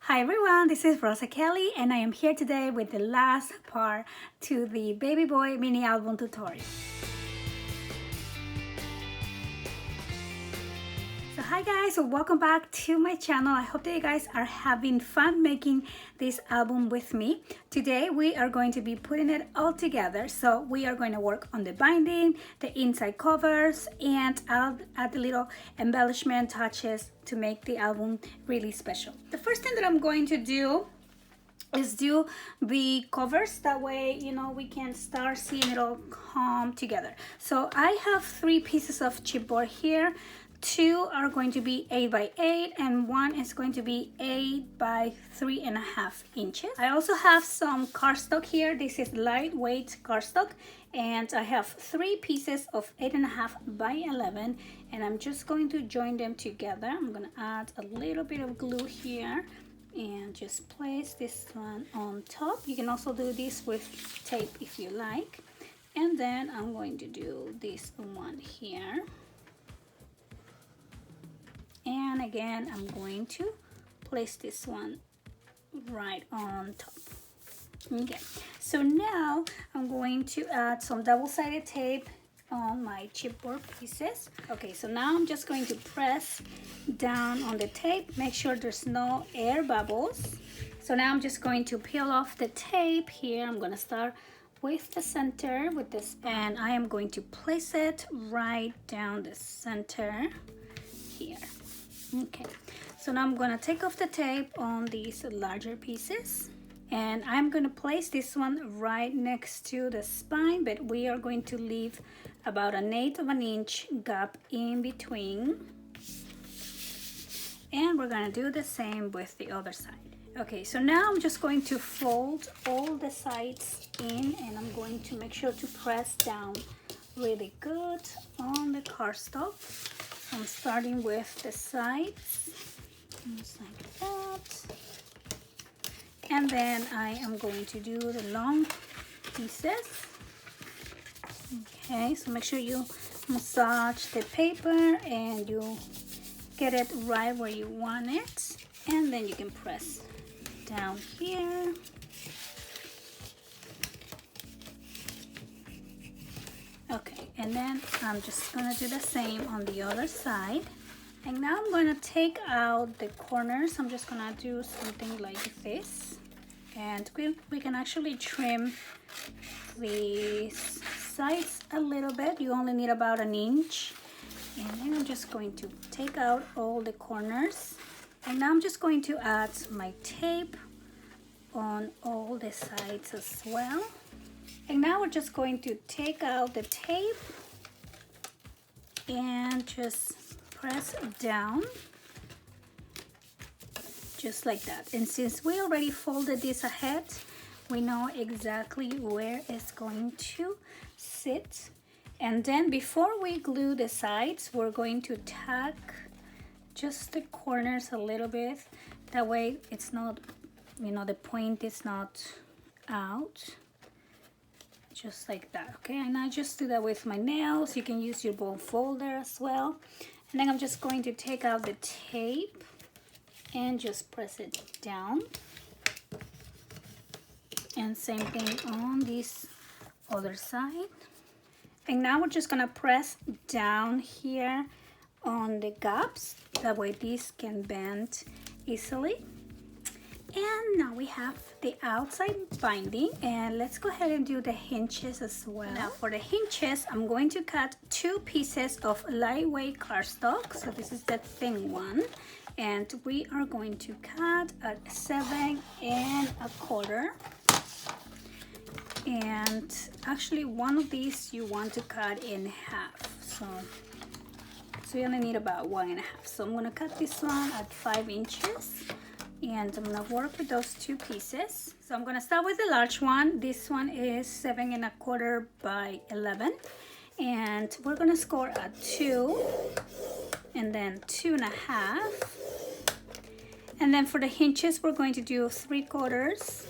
Hi everyone, this is Rosa Kelly and I am here today with the last part to the Baby Boy mini album tutorial. So hi guys, so welcome back to my channel. I hope that you guys are having fun making this album with me. Today we are going to be putting it all together. So we are going to work on the binding, the inside covers, and I'll add the little embellishment touches to make the album really special. The first thing that I'm going to do is do the covers. That way, you know, we can start seeing it all come together. So I have 3 pieces of chipboard here. 2 are going to be 8 by 8 and 1 is going to be 8 by 3.5 inches. I also have some cardstock here. This is lightweight cardstock and I have 3 pieces of 8.5 by 11 and I'm just going to join them together. I'm going to add a little bit of glue here and just place this one on top. You can also do this with tape if you like. And then I'm going to do this one here. And again, I'm going to place this one right on top. Okay, so now I'm going to add some double-sided tape on my chipboard pieces. Okay, so now I'm just going to press down on the tape, make sure there's no air bubbles. So now I'm just going to peel off the tape here. I'm gonna start with the center with this, and I am going to place it right down the center here. Okay, so now I'm gonna take off the tape on these larger pieces and I'm gonna place this one right next to the spine, but we are going to leave about 1/8 of an inch gap in between, and we're gonna do the same with the other side. Okay, so now I'm just going to fold all the sides in and I'm going to make sure to press down really good on the cardstock. I'm starting with the sides, just like that. And then I am going to do the long pieces. Okay, so make sure you massage the paper and you get it right where you want it. And then you can press down here. Okay, and then I'm just gonna do the same on the other side. And now I'm gonna take out the corners. I'm just gonna do something like this. And we can actually trim the sides a little bit. You only need about 1 inch. And then I'm just going to take out all the corners. And now I'm just going to add my tape on all the sides as well. And now we're just going to take out the tape and just press down just like that. And since we already folded this ahead, we know exactly where it's going to sit. And then before we glue the sides, we're going to tack just the corners a little bit. That way it's not, you know, the point is not out. Just like that. Okay, and I just do that with my nails. You can use your bone folder as well. And then I'm just going to take out the tape and just press it down. And same thing on this other side. And now we're just gonna press down here on the gaps. That way these can bend easily. And now we have the outside binding, and let's go ahead and do the hinges as well. Now for the hinges, I'm going to cut 2 pieces of lightweight cardstock. So this is the thin one, and we are going to cut at 7 1/4. And actually one of these you want to cut in half. So you only need about 1 1/2. So I'm gonna cut this one at 5 inches. And I'm gonna work with those 2 pieces. So I'm gonna start with the large one. This one is 7 1/4 by 11. And we're gonna score at 2 and then 2 1/2. And then for the hinges, we're going to do 3/4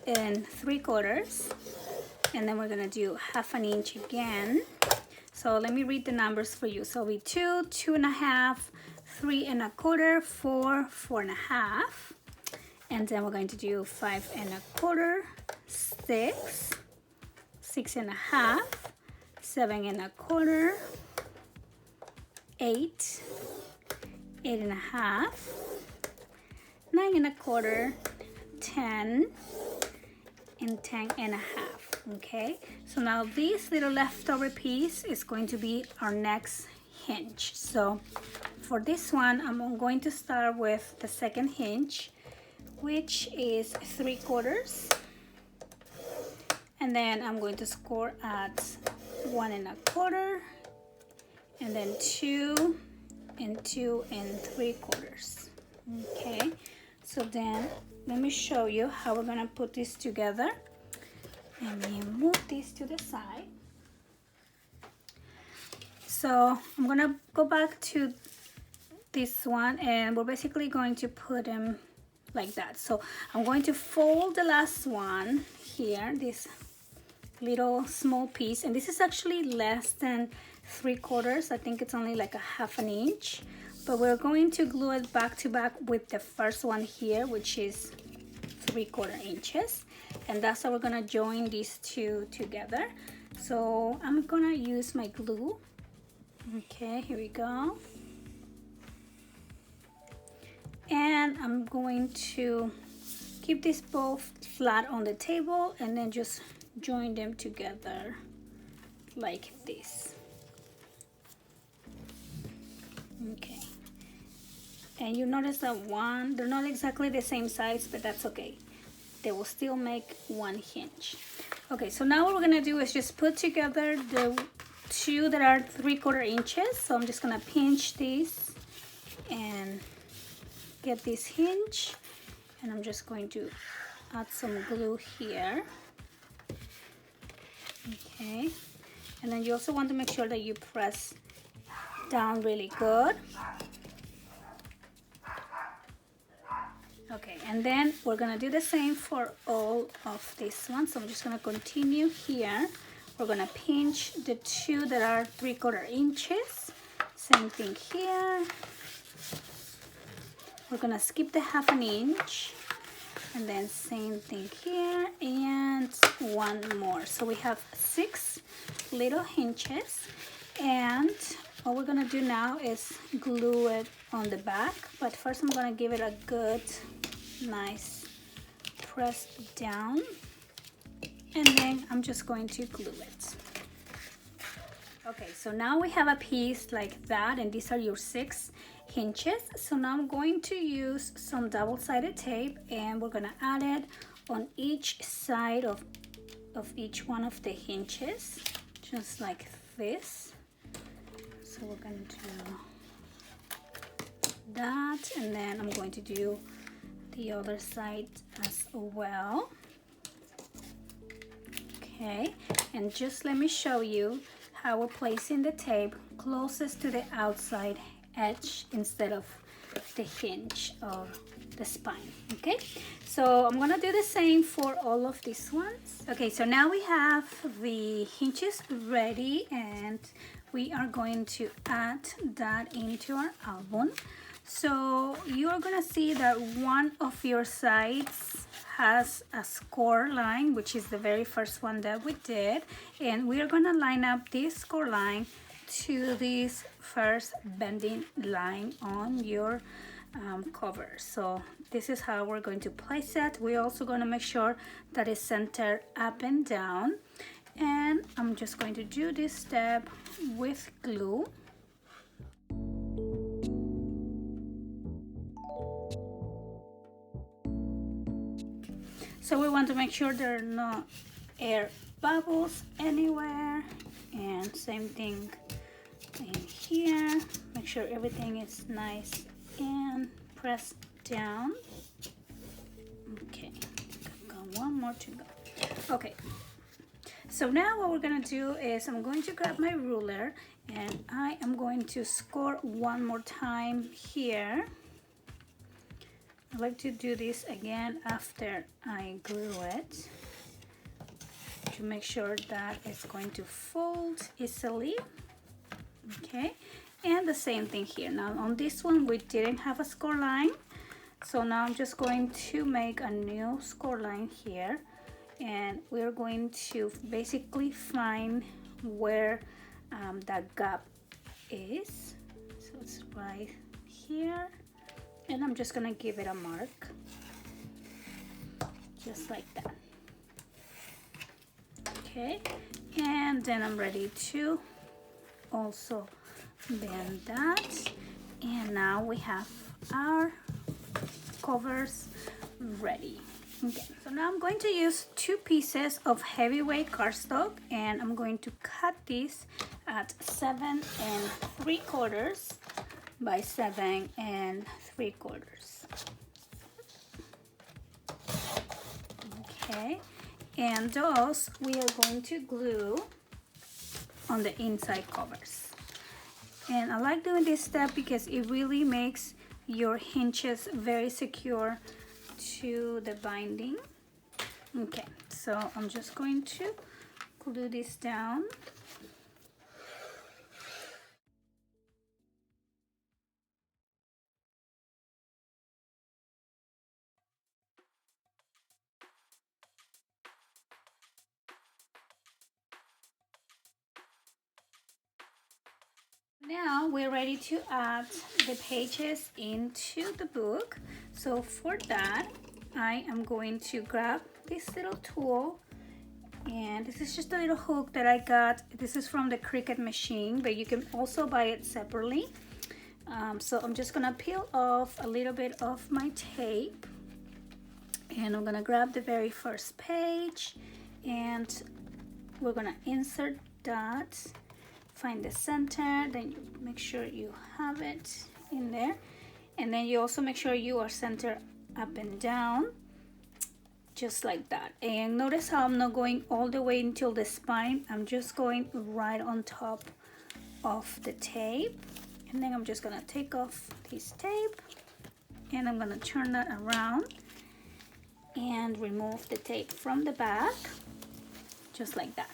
and 3/4. And then we're gonna do 1/2 inch again. So let me read the numbers for you. So it'll be 2, 2 1/2, 3 1/4, 4, 4 1/2. and then we're going to do 5 1/4, 6, 6 1/2, 7 1/4, 8, 8 1/2, 9 1/4, 10, and 10 1/2. Okay, so now this little leftover piece is going to be our next hinge. So for this one, I'm going to start with the second hinge, which is 3/4, and then I'm going to score at 1 1/4, and then 2 and 2 3/4. Okay, so then let me show you how we're gonna put this together. Let me move this to the side. So I'm gonna go back to this one, and we're basically going to put them like that. So I'm going to fold the last one here, this little small piece, and this is actually less than 3/4. I think it's only like a 1/2 inch, but we're going to glue it back to back with the first one here, which is 3/4 inches, and that's how we're gonna join these two together. So I'm gonna use my glue. Okay, here we go. And I'm going to keep this both flat on the table and then just join them together like this. Okay, and you notice that they're not exactly the same size, but that's okay. They will still make one hinge. Okay, so now what we're gonna do is just put together the two that are 3/4 inches. So I'm just gonna pinch this and get this hinge, and I'm just going to add some glue here. Okay, and then you also want to make sure that you press down really good. Okay, and then we're gonna do the same for all of this one. So I'm just gonna continue here. We're gonna pinch the two that are 3/4 inches. Same thing here. We're gonna skip the 1/2 inch, and then same thing here, and one more. So we have 6 little hinges, and all we're gonna do now is glue it on the back. But first I'm gonna give it a good, nice press down, and then I'm just going to glue it. Okay, so now we have a piece like that, and these are your 6 hinges. So now I'm going to use some double-sided tape, and we're gonna add it on each side of each one of the hinges, just like this. So we're gonna do that, and then I'm going to do the other side as well. Okay, and just let me show you how we're placing the tape closest to the outside edge instead of the hinge or the spine. Okay, so I'm gonna do the same for all of these ones. Okay, so now we have the hinges ready, and we are going to add that into our album. So you are gonna see that one of your sides has a score line, which is the very first one that we did, and we are gonna line up this score line to this first bending line on your cover. So this is how we're going to place it. We're also going to make sure that it's centered up and down, and I'm just going to do this step with glue. So we want to make sure there are no air bubbles anywhere, and same thing in here. Make sure everything is nice and pressed down. Okay, got one more to go. Okay, so now what we're gonna do is I'm going to grab my ruler, and I am going to score one more time here. I like to do this again after I glue it to make sure that it's going to fold easily. Okay, and the same thing here. Now on this one we didn't have a score line, So now I'm just going to make a new score line here, and we're going to basically find where that gap is. So it's right here, and I'm just gonna give it a mark just like that. Okay, and then I'm ready to also bend that, and now we have our covers ready. Okay, so now I'm going to use 2 pieces of heavyweight cardstock, and I'm going to cut this at 7 3/4 by 7 3/4. Okay, and those we are going to glue on the inside covers. And I like doing this step because it really makes your hinges very secure to the binding. Okay, so I'm just going to glue this down. Now we're ready to add the pages into the book. So for that, I am going to grab this little tool, and this is just a little hook that I got. This is from the Cricut machine, but you can also buy it separately. So I'm just gonna peel off a little bit of my tape, and I'm gonna grab the very first page, and we're gonna insert that. Find the center, then you make sure you have it in there, and then you also make sure you are centered up and down, just like that. And notice how I'm not going all the way until the spine. I'm just going right on top of the tape, and then I'm just gonna take off this tape, and I'm gonna turn that around and remove the tape from the back, just like that.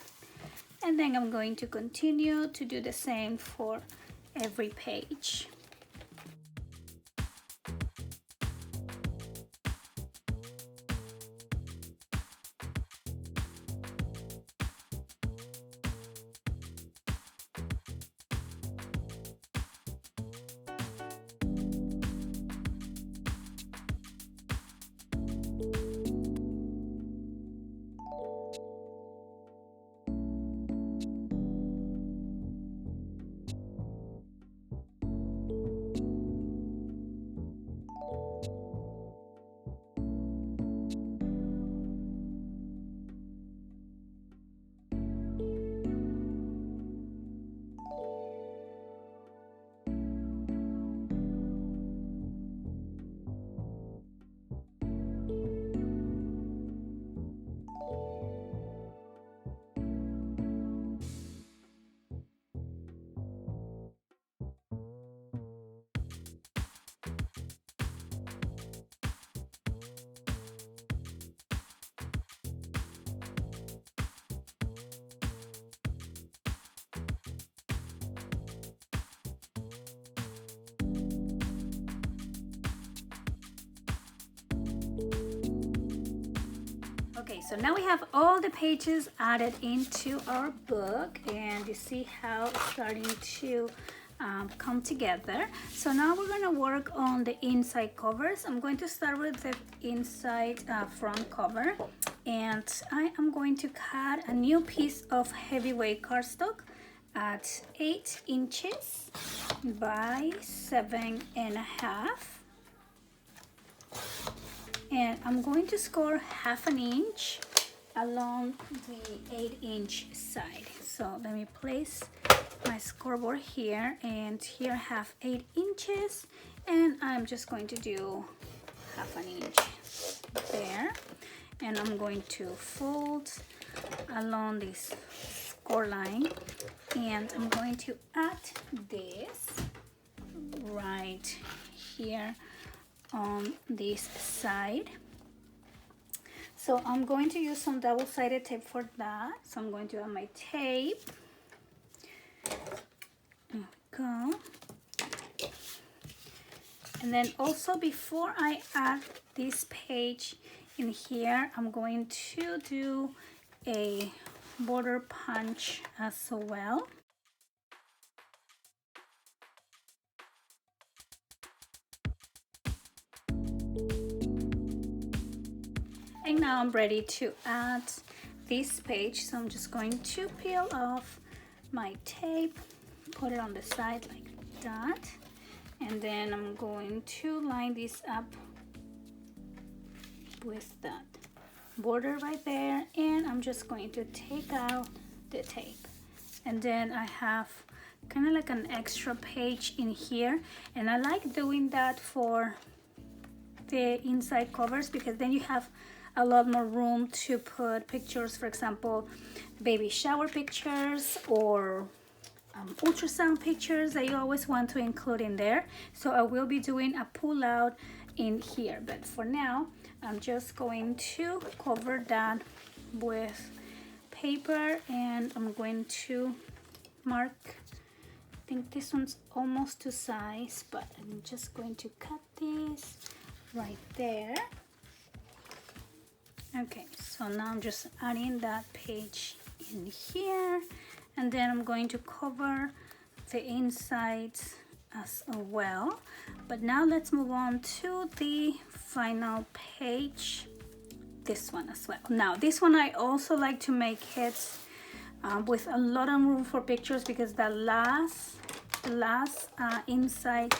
And then I'm going to continue to do the same for every page. Okay, so now we have all the pages added into our book, and you see how it's starting to come together. So now we're going to work on the inside covers. I'm going to start with the inside front cover, and I am going to cut a new piece of heavyweight cardstock at 8 inches by 7.5. And I'm going to score 1/2 inch along the 8-inch side. So let me place my scoreboard here, and here I have 8 inches, and I'm just going to do 1/2 inch there, and I'm going to fold along this score line, and I'm going to add this right here on this side. So I'm going to use some double-sided tape for that. So I'm going to add my tape. There we go. And then also before I add this page in here, I'm going to do a border punch as well. And now I'm ready to add this page, so I'm just going to peel off my tape, put it on the side like that, and then I'm going to line this up with that border right there, and I'm just going to take out the tape. And then I have kind of like an extra page in here, and I like doing that for the inside covers because then you have a lot more room to put pictures, for example, baby shower pictures or ultrasound pictures that you always want to include in there. So I will be doing a pull out in here, but for now I'm just going to cover that with paper, and I'm going to mark, I think this one's almost to size, but I'm just going to cut this right there. Okay, so now I'm just adding that page in here, and then I'm going to cover the insides as well. But now let's move on to the final page, this one as well. Now this one I also like to make it with a lot of room for pictures, because the last inside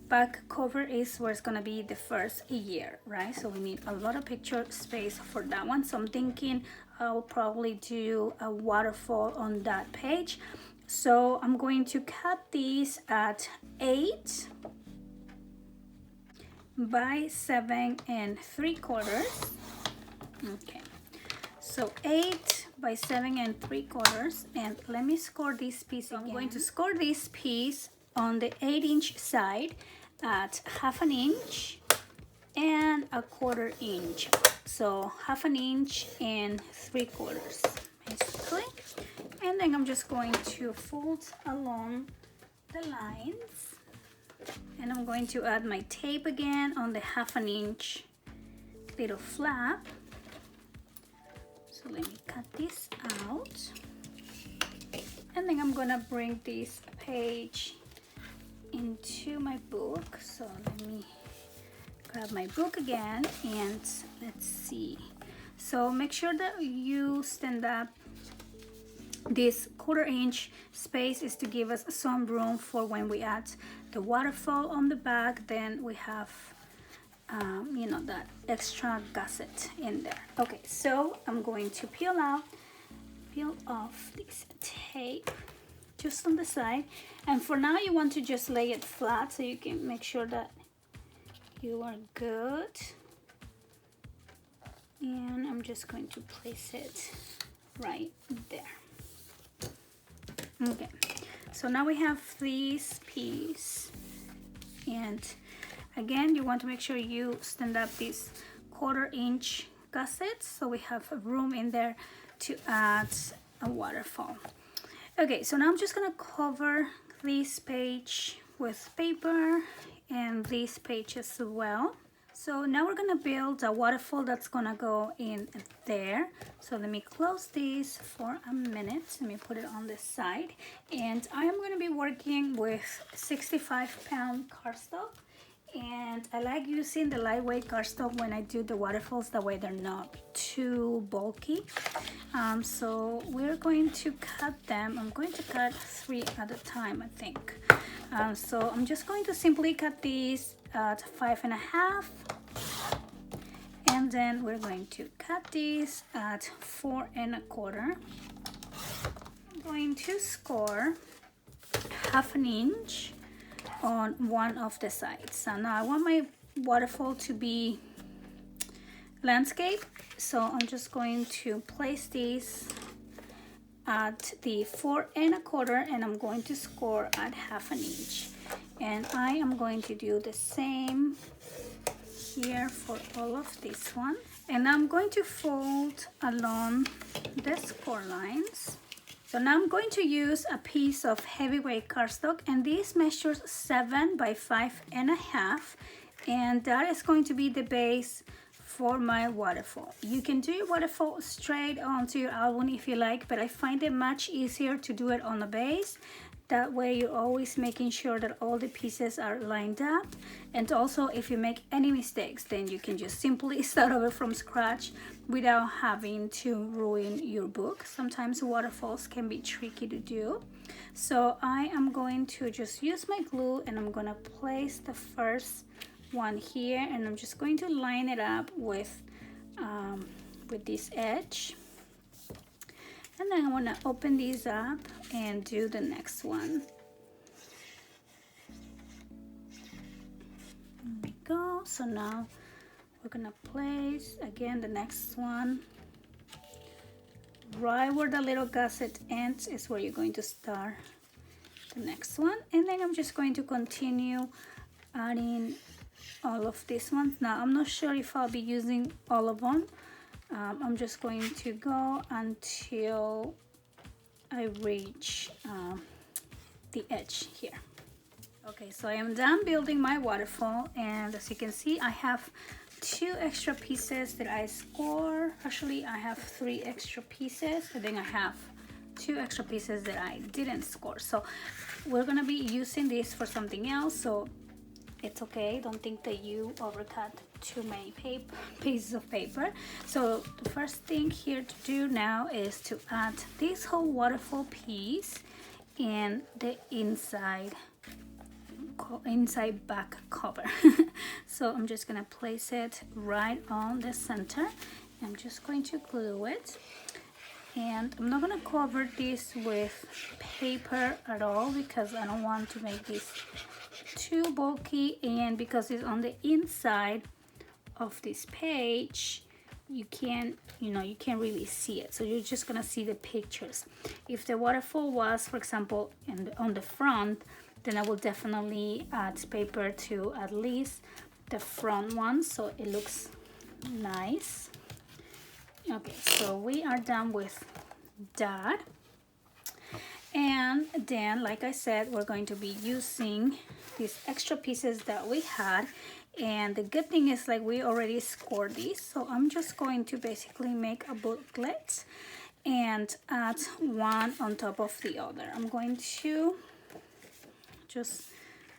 back cover is where it's gonna be the first year, right? So we need a lot of picture space for that one. So I'm thinking I'll probably do a waterfall on that page. So I'm going to cut these at 8 by 7 3/4. Okay, so 8 by 7 3/4, and let me score this piece. So I'm going to score this piece on the 8-inch side at 1/2 inch and 1/4 inch, so 1/2 inch and 3/4 basically. And then I'm just going to fold along the lines, and I'm going to add my tape again on the 1/2 inch little flap. So let me cut this out, and then I'm gonna bring this page into my book. So let me grab my book again, and let's see. So make sure that you stand up. This 1/4 inch space is to give us some room for when we add the waterfall on the back, then we have you know, that extra gusset in there. Okay, so I'm going to peel off this tape just on the side, and for now you want to just lay it flat so you can make sure that you are good. And I'm just going to place it right there. Okay, so now we have this piece, and again you want to make sure you stand up this 1/4 inch gusset so we have room in there to add a waterfall. Okay, so now I'm just gonna cover this page with paper and this page as well. So now we're gonna build a waterfall that's gonna go in there. So let me close this for a minute. Let me put it on this side. And I am gonna be working with 65-pound cardstock. And I like using the lightweight cardstock when I do the waterfalls, that way they're not too bulky. So we're going to cut them. I'm going to cut 3 at a time, I think. So I'm just going to simply cut these at 5.5, and then we're going to cut these at 4.25. I'm going to score 1/2 inch on one of the sides. So now I want my waterfall to be landscape, so I'm just going to place these at the 4.25, and I'm going to score at 1/2 inch. And I am going to do the same here for all of this one. And I'm going to fold along the score lines. So now I'm going to use a piece of heavyweight cardstock, and this measures 7 by 5.5, and that is going to be the base for my waterfall. You can do your waterfall straight onto your album if you like, but I find it much easier to do it on the base. That way you're always making sure that all the pieces are lined up. And also, if you make any mistakes, then you can just simply start over from scratch without having to ruin your book. Sometimes waterfalls can be tricky to do. So I am going to just use my glue, and I'm gonna place the first one here, and I'm just going to line it up with this edge. And then I want to open these up and do the next one. There we go. So now we're gonna place again the next one. Right where the little gusset ends is where you're going to start the next one. And then I'm just going to continue adding all of these ones. Now I'm not sure if I'll be using all of them. I'm just going to go until I reach the edge here. Okay, so I am done building my waterfall, and as you can see, I have 2 extra pieces that I score. Actually, I have 3 extra pieces, and then I have 2 extra pieces that I didn't score. So we're gonna be using this for something else, so it's okay. Don't think that you overcut too many pieces of paper. So the first thing here to do now is to add this whole waterfall piece in the inside back cover. So I'm just gonna place it right on the center. I'm just going to glue it, and I'm not gonna cover this with paper at all because I don't want to make this too bulky, and because it's on the inside of this page, you can't really see it, so you're just gonna see the pictures. If the waterfall was, for example, on the front, then I will definitely add paper to at least the front one so it looks nice. Okay, so we are done with that. And then, like I said, we're going to be using these extra pieces that we had, and the good thing is, like, we already scored these, so I'm just going to basically make a booklet and add one on top of the other. I'm going to just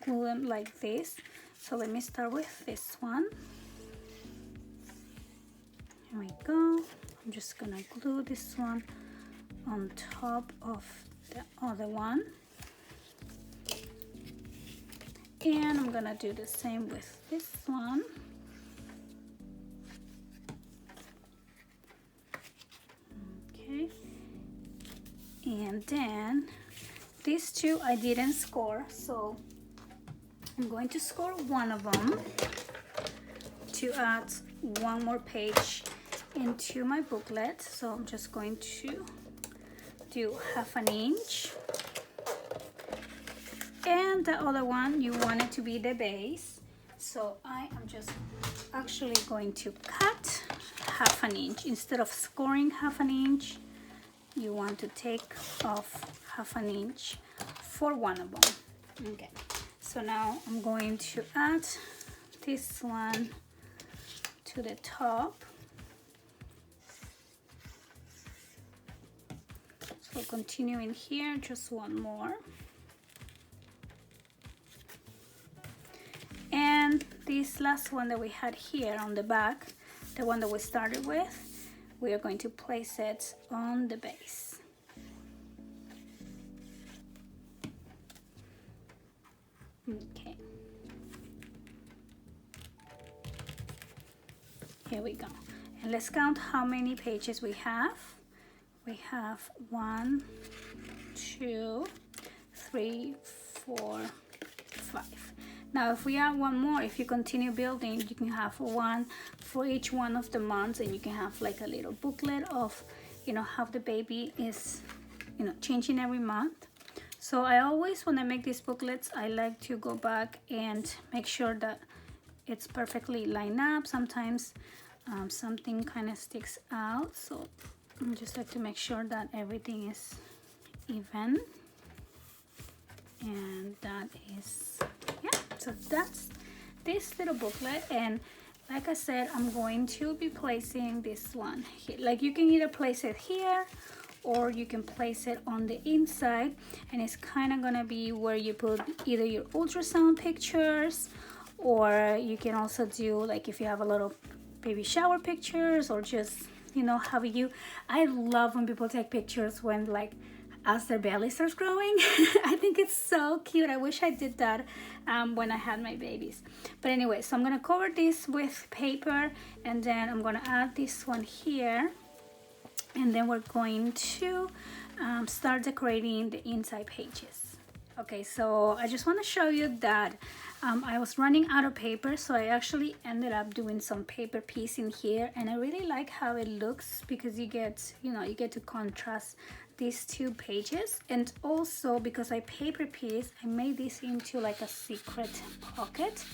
glue them like this. So let me start with this one. Here we go. I'm just gonna glue this one on top of the other one, and I'm gonna do the same with this one. Okay, and then these 2 I didn't score, so I'm going to score one of them to add one more page into my booklet. So I'm just going to do 1/2 inch, and the other one you want it to be the base, so I am just actually going to cut 1/2 inch instead of scoring 1/2 inch. You want to take off 1/2 inch for one of them. Okay, so now I'm going to add this one to the top. So continuing here, just one more. And this last one that we had here on the back, the one that we started with, we are going to place it on the base. Okay. Here we go. And let's count how many pages we have. We have 1, 2, 3, 4, 5. Now if we add one more, if you continue building, you can have one for each one of the months, and you can have like a little booklet of, how the baby is, changing every month. So I always, when I make these booklets, I like to go back and make sure that it's perfectly lined up. Sometimes something kind of sticks out, so I just like to make sure that everything is even. And that is, yeah, so that's this little booklet. And like I said, I'm going to be placing this one here. Like, you can either place it here or you can place it on the inside, and it's kind of gonna be where you put either your ultrasound pictures, or you can also do, like, if you have a lot of baby shower pictures, or just, you know, how you, I love when people take pictures when, like, as their belly starts growing. I think it's so cute. I wish I did that when I had my babies. But anyway, so I'm gonna cover this with paper, and then I'm gonna add this one here, and then we're going to start decorating the inside pages. Okay, so I just want to show you that I was running out of paper, so I actually ended up doing some paper piecing here, and I really like how it looks because you get, you know, you get to contrast these two pages. And also, because I paper piece, I made this into like a secret pocket,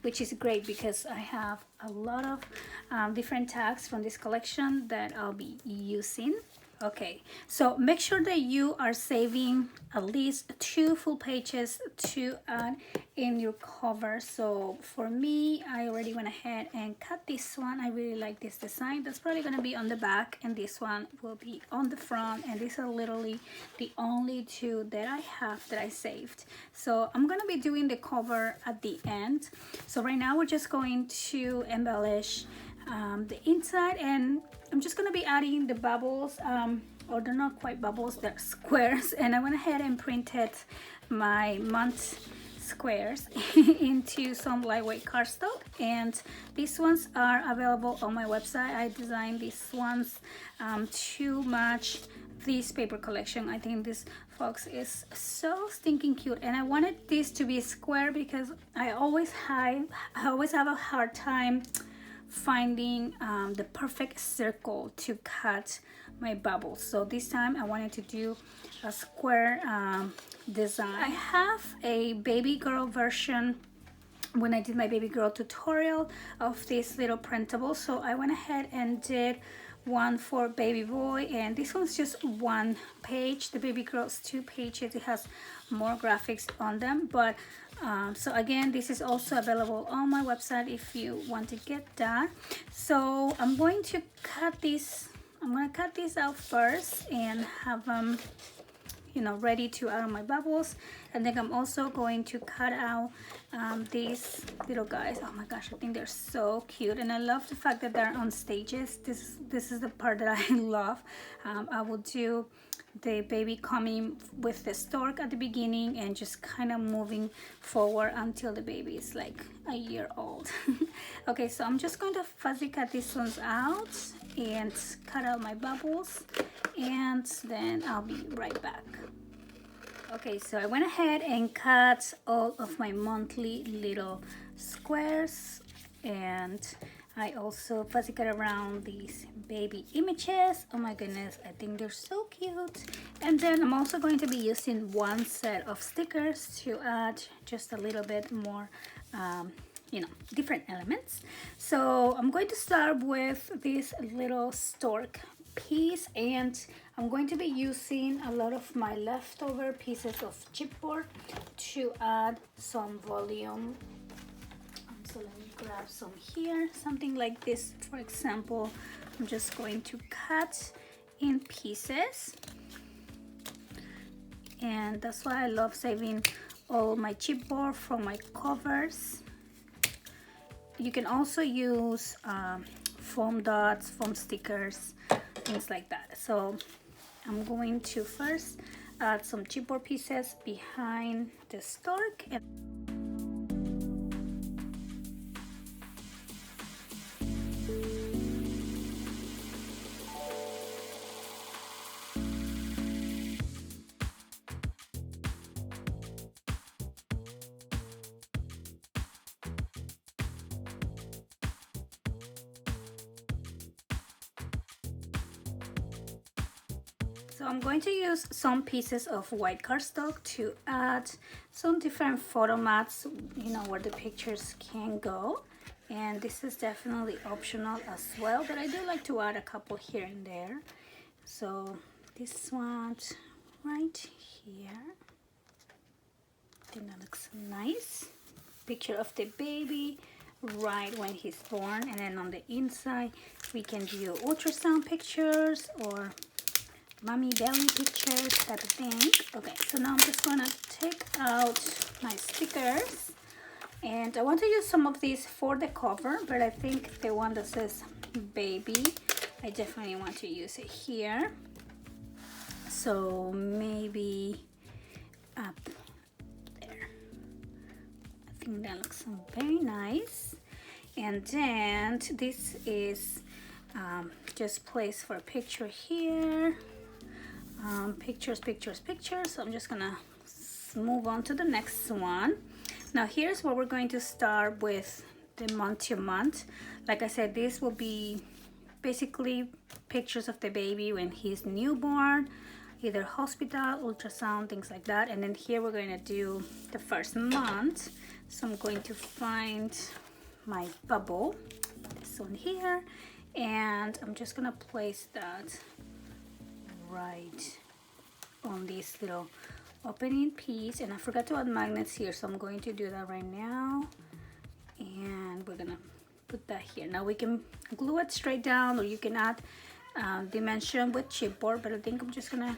which is great because I have a lot of different tags from this collection that I'll be using. Okay, so make sure that you are saving at least 2 full pages to add in your cover. So for me, I already went ahead and cut this one. I really like this design. That's probably going to be on the back, and this one will be on the front, and these are literally the only 2 that I have that I saved. So I'm going to be doing the cover at the end. So right now we're just going to embellish the inside, and I'm just going to be adding the bubbles, or they're not quite bubbles, they're squares, and I went ahead and printed my month squares into some lightweight cardstock, and these ones are available on my website. I designed these ones to match this paper collection. I think this fox is so stinking cute, and I wanted this to be square because I always have a hard time finding the perfect circle to cut my bubbles. So this time I wanted to do a square design. I have a baby girl version when I did my baby girl tutorial of this little printable, so I went ahead and did one for baby boy, and this one's just 1 page. The baby girl's 2 pages. It has more graphics on them, but so again, this is also available on my website if you want to get that. So I'm going to cut this. I'm going to cut this out first and have them, you know, ready to add my bubbles. And then I'm also going to cut out these little guys. Oh my gosh, I think they're so cute, and I love the fact that they're on stages. This is the part that I love. I will do the baby coming with the stork at the beginning and just kind of moving forward until the baby is like a year old. Okay, so I'm just going to fuzzy cut these ones out and cut out my bubbles, and then I'll be right back. Okay, so I went ahead and cut all of my monthly little squares, and I also fuzzy cut around these baby images. Oh my goodness, I think they're so cute. And then I'm also going to be using 1 set of stickers to add just a little bit more, you know, different elements. So I'm going to start with this little stork piece, and I'm going to be using a lot of my leftover pieces of chipboard to add some volume. So let me grab some here, something like this. For example, I'm just going to cut in pieces, and that's why I love saving all my chipboard from my covers. You can also use foam dots, foam stickers, things like that. So I'm going to first add some chipboard pieces behind the stork. So I'm going to use some pieces of white cardstock to add some different photo mats, you know, where the pictures can go. And this is definitely optional as well, but I do like to add a couple here and there. So this one right here. I think that looks nice. Picture of the baby right when he's born, and then on the inside we can do ultrasound pictures or mommy belly pictures, type of thing. Okay, so now I'm just gonna take out my stickers, and I want to use some of these for the cover, but I think the one that says baby, I definitely want to use it here. So maybe up there. I think that looks very nice. And then this is just place for a picture here. Pictures. So I'm just gonna move on to the next one. Now here's where we're going to start with the month to month. Like I said, this will be basically pictures of the baby when he's newborn, either hospital, ultrasound, things like that. And then here we're going to do the first month. So I'm going to find my bubble, this one here, and I'm just gonna place that right on this little opening piece. And I forgot to add magnets here, so I'm going to do that right now, and we're gonna put that here. Now we can glue it straight down, or you can add dimension with chipboard, but I think I'm just gonna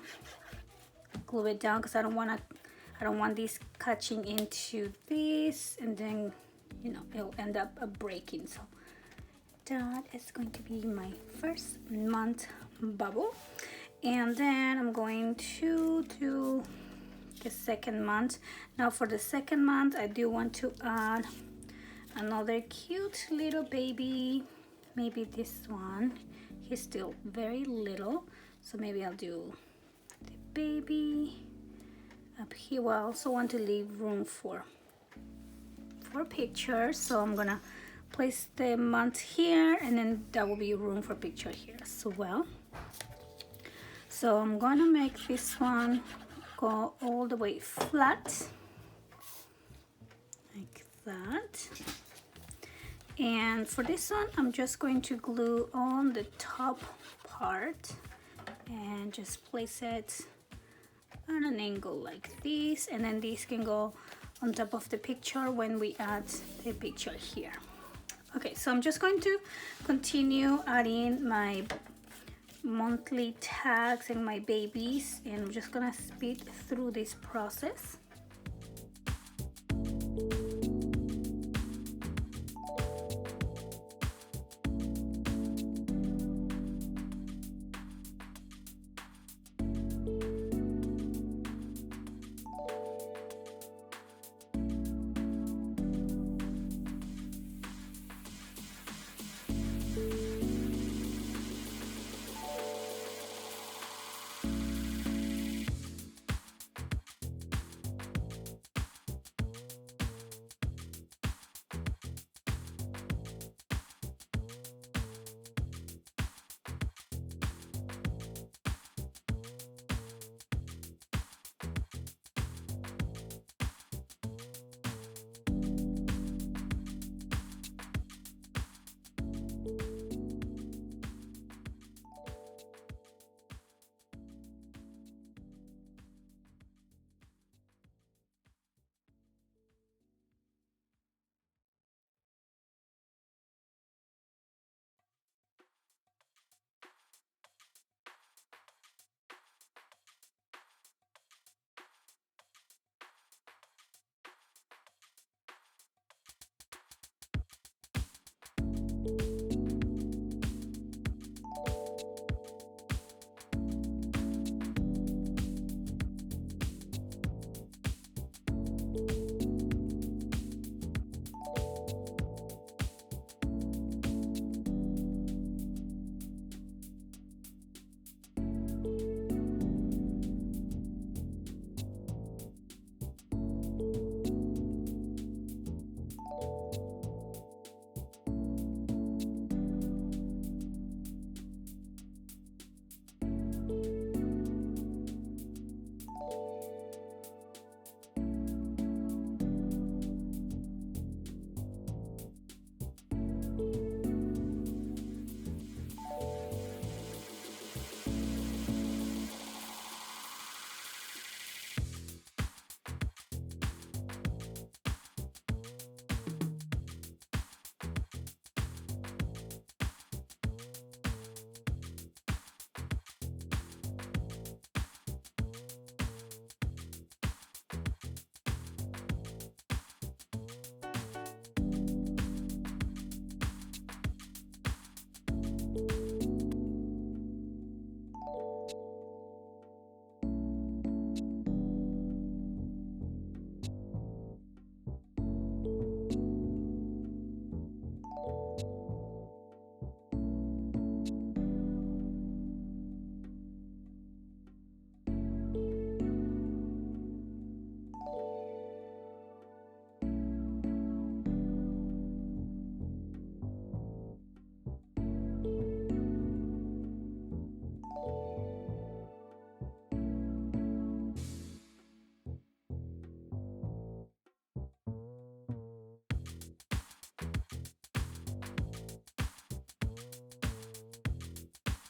glue it down because I don't want this catching into this, and then you know it'll end up breaking. So that is going to be my first month bubble. And then I'm going to do the second month. Now for the second month, I do want to add another cute little baby. Maybe this one. He's still very little, so maybe I'll do the baby up here. Well, I also want to leave room for pictures, so I'm gonna place the month here, and then that will be room for picture here as well. So I'm gonna make this one go all the way flat like that. And for this one, I'm just going to glue on the top part and just place it on an angle like this, and then this can go on top of the picture when we add the picture here. Okay, so I'm just going to continue adding my monthly tags and my babies, and I'm just gonna speed through this process.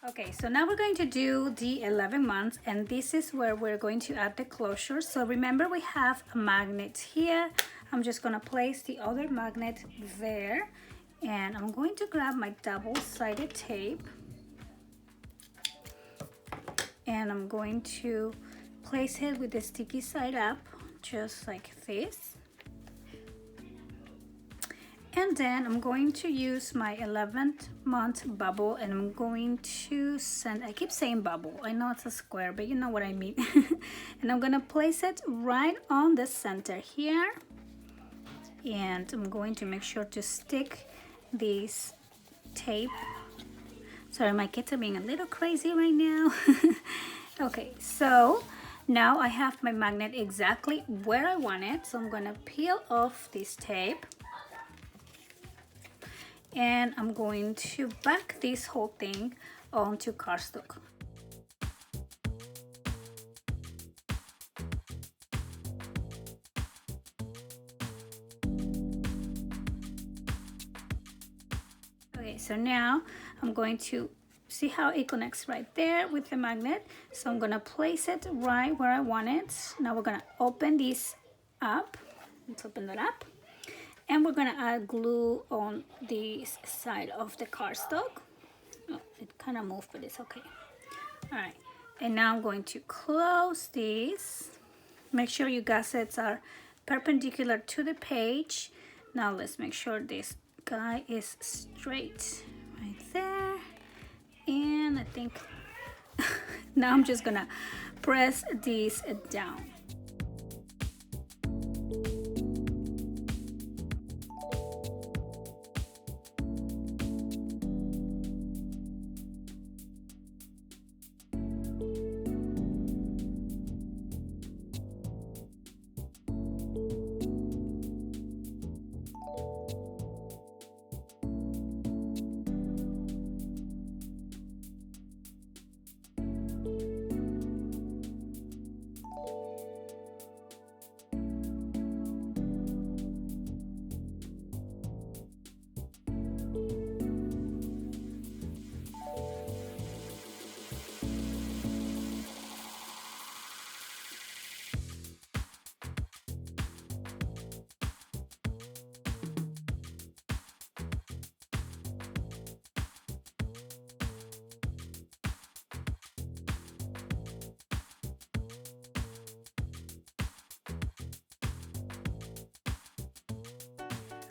Okay, so now we're going to do the 11 months, and this is where we're going to add the closure. So remember, we have a magnet here. I'm just gonna place the other magnet there, and I'm going to grab my double-sided tape, and I'm going to place it with the sticky side up, just like this. And then I'm going to use my 11th month bubble, and I'm going to send, I keep saying bubble, I know it's a square, but you know what I mean. And I'm gonna place it right on the center here, and I'm going to make sure to stick this tape. Sorry, my kids are being a little crazy right now. Okay, so now I have my magnet exactly where I want it, so I'm gonna peel off this tape, and I'm going to back this whole thing onto cardstock. Okay, so now I'm going to see how it connects right there with the magnet. So I'm gonna place it right where I want it. Now we're gonna open this up. Let's open that up. And we're gonna add glue on this side of the cardstock. Oh, it kind of moved, but it's okay. All right, and now I'm going to close this. Make sure your gussets are perpendicular to the page. Now let's make sure this guy is straight right there. And I think now I'm just gonna press this down.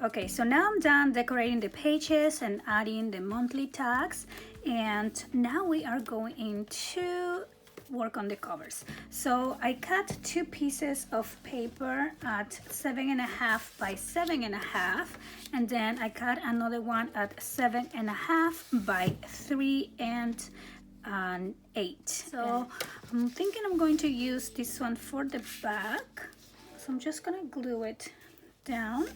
Okay, so now I'm done decorating the pages and adding the monthly tags, and now we are going to work on the covers. So I cut 2 pieces of paper at 7.5 by 7.5, and then I cut another one at 7.5 by 3 and 8. So I'm thinking I'm going to use this one for the back. So I'm just gonna glue it down.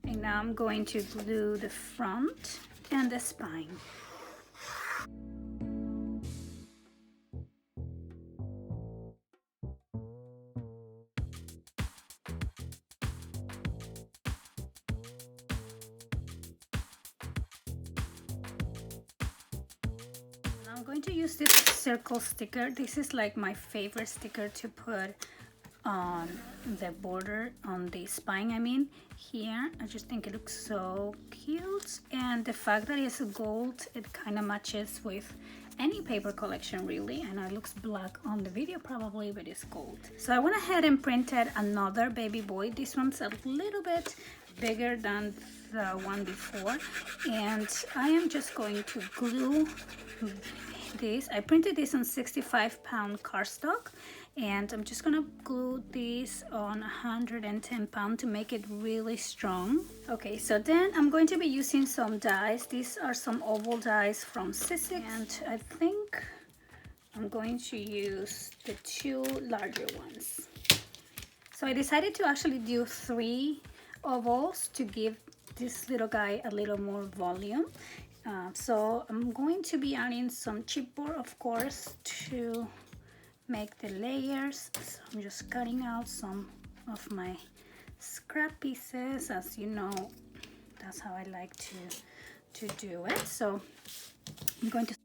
And now I'm going to glue the front and the spine. I'm going to use this circle sticker. This is like my favorite sticker to put on the border, on the spine, I mean, here. I just think it looks so cute, and the fact that it's gold, it kind of matches with any paper collection really. I know it looks black on the video probably, but it's gold. So I went ahead and printed another baby boy. This one's a little bit bigger than the one before, and I am just going to glue this. I printed this on 65-pound cardstock, and I'm just gonna glue this on 110-pound to make it really strong. Okay, so then I'm going to be using some dies. These are some oval dies from Sissic, and I think I'm going to use the 2 larger ones. So I decided to actually do 3 ovals to give this little guy a little more volume. So I'm going to be adding some chipboard, of course, to make the layers. So I'm just cutting out some of my scrap pieces. As you know, That's how I like to do it. So I'm going to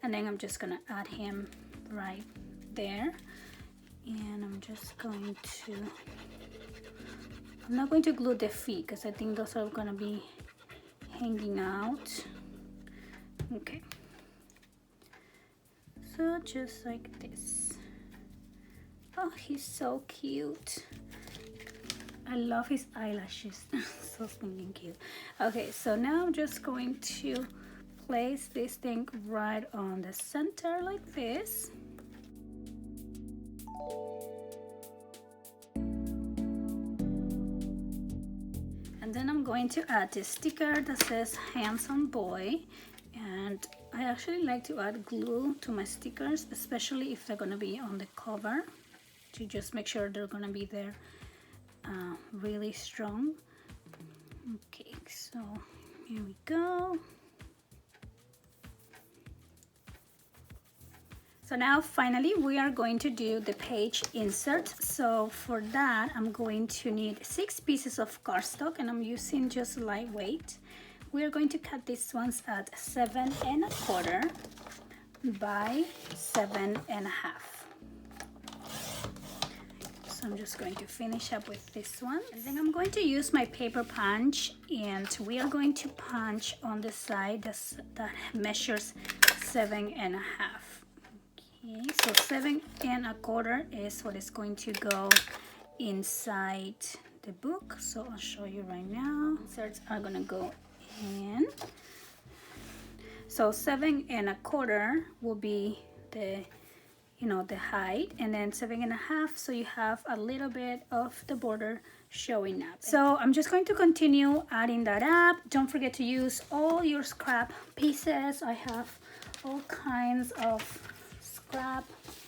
and then I'm just gonna add him right there, and I'm not going to glue the feet because I think those are gonna be hanging out. Okay, so just like this. Oh, he's so cute. I love his eyelashes. So stinking cute. Okay, so now I'm just going to place this thing right on the center like this. And then I'm going to add the sticker that says handsome boy, and I actually like to add glue to my stickers, especially if they're gonna be on the cover, to just make sure they're gonna be there really strong. Okay, so here we go. So now finally we are going to do the page insert. So for that I'm going to need 6 pieces of cardstock, and I'm using just lightweight. We are going to cut these ones at 7 1/4 by 7 1/2. So I'm just going to finish up with this one, and then I'm going to use my paper punch, and we are going to punch on the side that measures 7 1/2. Okay, so 7 1/4 is what is going to go inside the book. So I'll show you right now. Inserts are gonna go in. So 7 1/4 will be the the height, and then 7 1/2, so you have a little bit of the border showing up. So I'm just going to continue adding that up. Don't forget to use all your scrap pieces. I have all kinds of scrap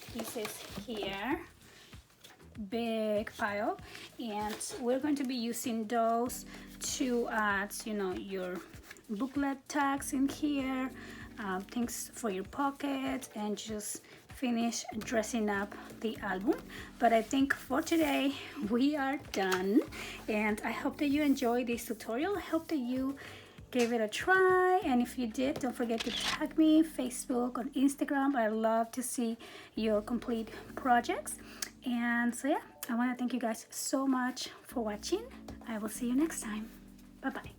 pieces here, big pile, and we're going to be using those to add your booklet tags in here, things for your pocket, and just finish dressing up the album. But I think for today we are done, and I hope that you enjoyed this tutorial. I hope that you gave it a try, and if you did, don't forget to tag me Facebook, on Instagram. I love to see your complete projects. And so yeah, I want to thank you guys so much for watching. I will see you next time. Bye bye.